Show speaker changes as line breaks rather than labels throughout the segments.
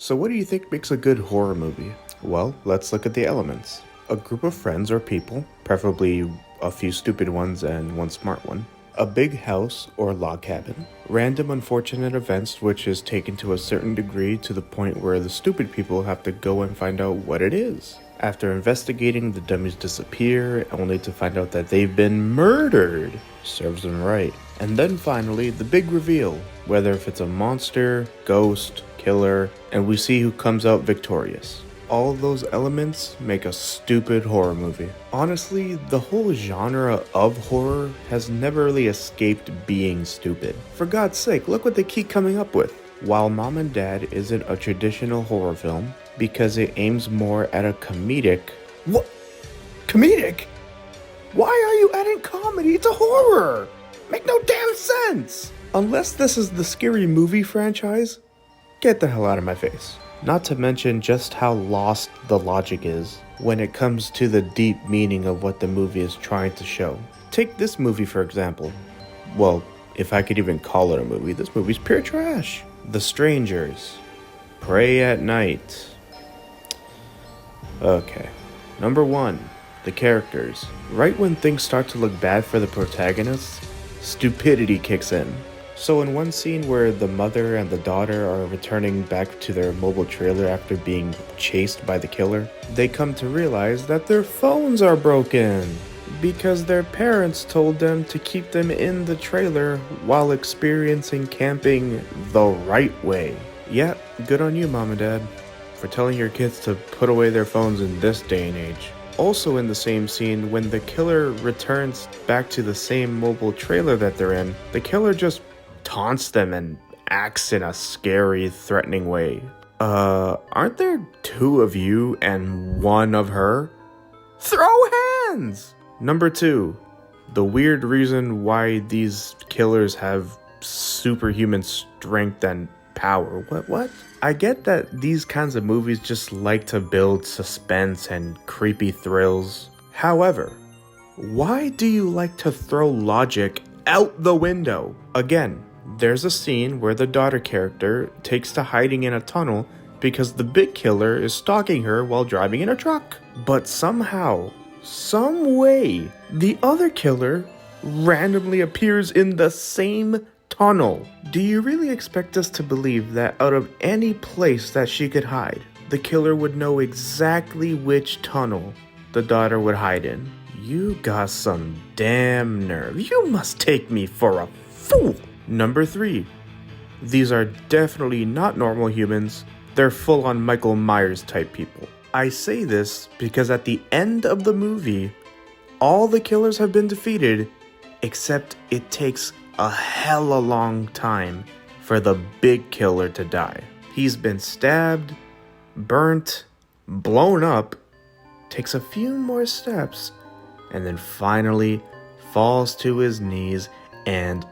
So what do you think makes a good horror movie? Well, let's look at the elements. A group of friends or people, preferably a few stupid ones and one smart one. A big house or log cabin. Random unfortunate events which is taken to a certain degree to the point where the stupid people have to go and find out what it is. After investigating, the dummies disappear, only to find out that they've been murdered. Serves them right. And then finally, the big reveal, whether if it's a monster, ghost, killer, and we see who comes out victorious. All those elements make a stupid horror movie. Honestly, the whole genre of horror has never really escaped being stupid. For God's sake, look what they keep coming up with. While Mom and Dad isn't a traditional horror film, because it aims more at a comedic... What? Comedic? Why are you adding comedy to horror? Make no damn sense! Unless this is the Scary Movie franchise, get the hell out of my face. Not to mention just how lost the logic is when it comes to the deep meaning of what the movie is trying to show. Take this movie for example. Well, if I could even call it a movie, this movie's pure trash. The Strangers. Pray at Night. Okay. Number 1. The characters. Right when things start to look bad for the protagonists, stupidity kicks in. So in one scene where the mother and the daughter are returning back to their mobile trailer after being chased by the killer, they come to realize that their phones are broken because their parents told them to keep them in the trailer while experiencing camping the right way. Yeah, good on you, Mom and Dad, for telling your kids to put away their phones in this day and age. Also in the same scene, when the killer returns back to the same mobile trailer that they're in, the killer just taunts them and acts in a scary, threatening way. Aren't there 2 of you and 1 of her? Throw hands! Number 2, the weird reason why these killers have superhuman strength and power. What? I get that these kinds of movies just like to build suspense and creepy thrills. However, why do you like to throw logic out the window? Again, there's a scene where the daughter character takes to hiding in a tunnel because the big killer is stalking her while driving in a truck. But somehow, some way, the other killer randomly appears in the same tunnel. Do you really expect us to believe that out of any place that she could hide, the killer would know exactly which tunnel the daughter would hide in? You got some damn nerve. You must take me for a fool. Number 3. These are definitely not normal humans. They're full-on Michael Myers type people. I say this because at the end of the movie, all the killers have been defeated, except it takes a hella long time for the big killer to die. He's been stabbed, burnt, blown up, takes a few more steps, and then finally falls to his knees and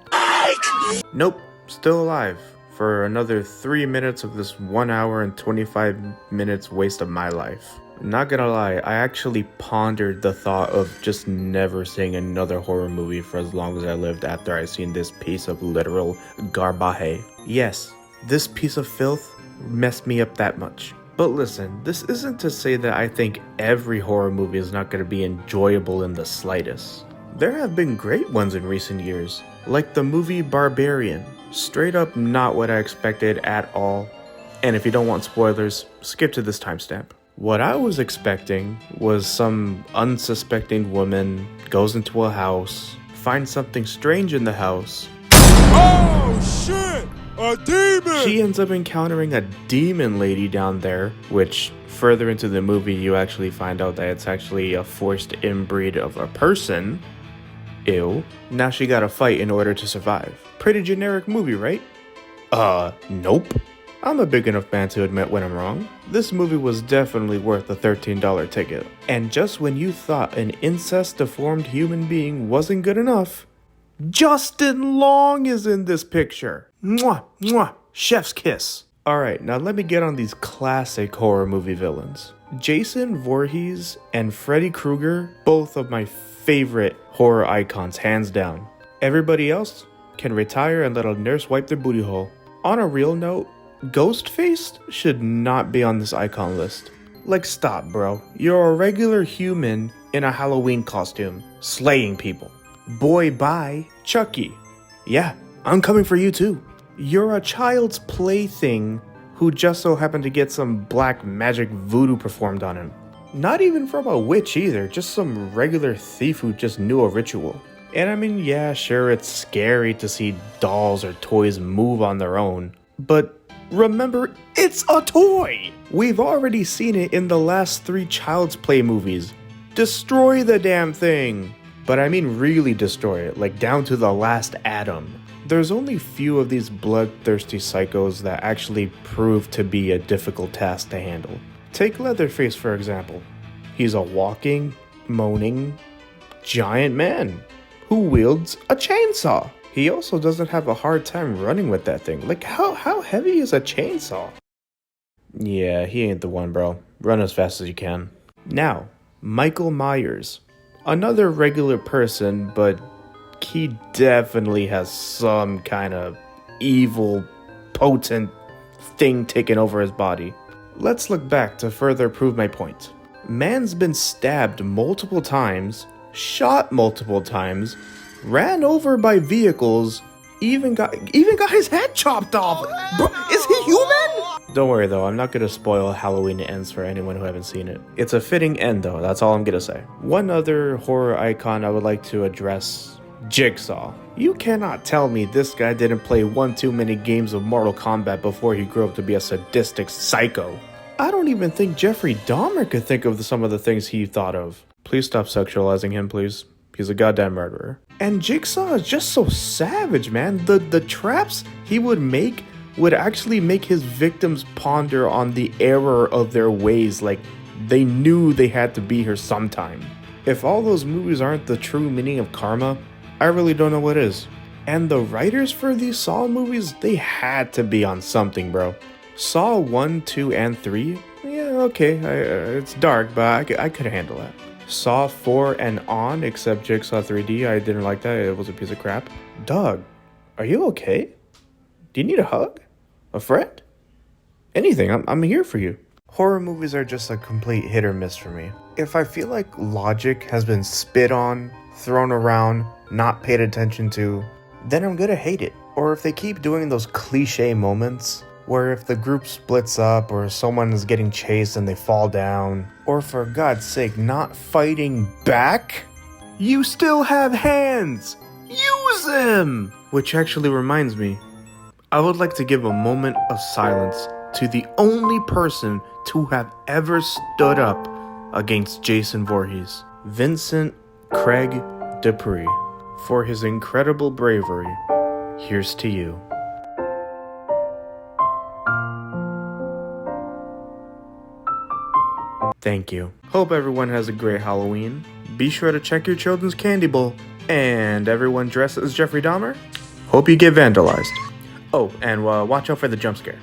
nope, still alive for another 3 minutes of this 1 hour and 25 minutes waste of my life. Not gonna lie, I actually pondered the thought of just never seeing another horror movie for as long as I lived after I seen this piece of literal garbage. Yes, this piece of filth messed me up that much. But listen, this isn't to say that I think every horror movie is not gonna be enjoyable in the slightest. There have been great ones in recent years, like the movie Barbarian. Straight up not what I expected at all. And if you don't want spoilers, skip to this timestamp. What I was expecting was some unsuspecting woman goes into a house, finds something strange in the house.
Oh shit! A demon!
She ends up encountering a demon lady down there, which further into the movie you actually find out that it's actually a forced inbreed of a person. Ew. Now she gotta fight in order to survive. Pretty generic movie, right? Nope. I'm a big enough man to admit when I'm wrong. This movie was definitely worth a $13 ticket. And just when you thought an incest-deformed human being wasn't good enough, Justin Long is in this picture. Mwah, mwah, chef's kiss. Alright, now let me get on these classic horror movie villains. Jason Voorhees and Freddy Krueger, both of my favorite horror icons, hands down. Everybody else can retire and let a nurse wipe their booty hole. On a real note, Ghostface should not be on this icon list. Like, stop, bro. You're a regular human in a Halloween costume, slaying people. Boy, bye, Chucky. Yeah, I'm coming for you too. You're a child's plaything who just so happened to get some black magic voodoo performed on him. Not even from a witch either, just some regular thief who just knew a ritual. And I mean, yeah, sure, it's scary to see dolls or toys move on their own, but remember, it's a toy! We've already seen it in the last 3 Child's Play movies. Destroy the damn thing! But I mean really destroy it, like down to the last atom. There's only few of these bloodthirsty psychos that actually prove to be a difficult task to handle. Take Leatherface for example. He's a walking, moaning, giant man who wields a chainsaw. He also doesn't have a hard time running with that thing. Like, how heavy is a chainsaw? Yeah, he ain't the one, bro. Run as fast as you can. Now, Michael Myers. Another regular person, but he definitely has some kind of evil, potent thing taking over his body. Let's look back to further prove my point. Man's been stabbed multiple times, shot multiple times, ran over by vehicles, even got his head chopped off. Bro, is he human? Don't worry though, I'm not gonna spoil Halloween Ends for anyone who haven't seen it. It's a fitting end though, that's all I'm gonna say. One other horror icon I would like to address, Jigsaw. You cannot tell me this guy didn't play one too many games of Mortal Kombat before he grew up to be a sadistic psycho. I don't even think Jeffrey Dahmer could think of some of the things he thought of. Please stop sexualizing him, please. He's a goddamn murderer. And Jigsaw is just so savage, man. The traps he would make would actually make his victims ponder on the error of their ways, like they knew they had to be here sometime. If all those movies aren't the true meaning of karma, I really don't know what is. And the writers for these Saw movies, they had to be on something, bro. Saw 1, 2, and 3? Yeah, okay, it's dark, but I could handle that. Saw 4 and on, except Jigsaw 3D, I didn't like that, it was a piece of crap. Dog, are you okay? Do you need a hug? A friend? Anything, I'm here for you. Horror movies are just a complete hit or miss for me. If I feel like logic has been spit on, thrown around, not paid attention to, then I'm gonna hate it. Or if they keep doing those cliche moments, where if the group splits up or someone is getting chased and they fall down, or for God's sake not fighting back, you still have hands! Use them! Which actually reminds me, I would like to give a moment of silence to the only person to have ever stood up against Jason Voorhees, Vincent Craig Dupree. For his incredible bravery, here's to you. Thank you. Hope everyone has a great Halloween. Be sure to check your children's candy bowl. And everyone dressed as Jeffrey Dahmer? Hope you get vandalized. Oh, and watch out for the jump scare.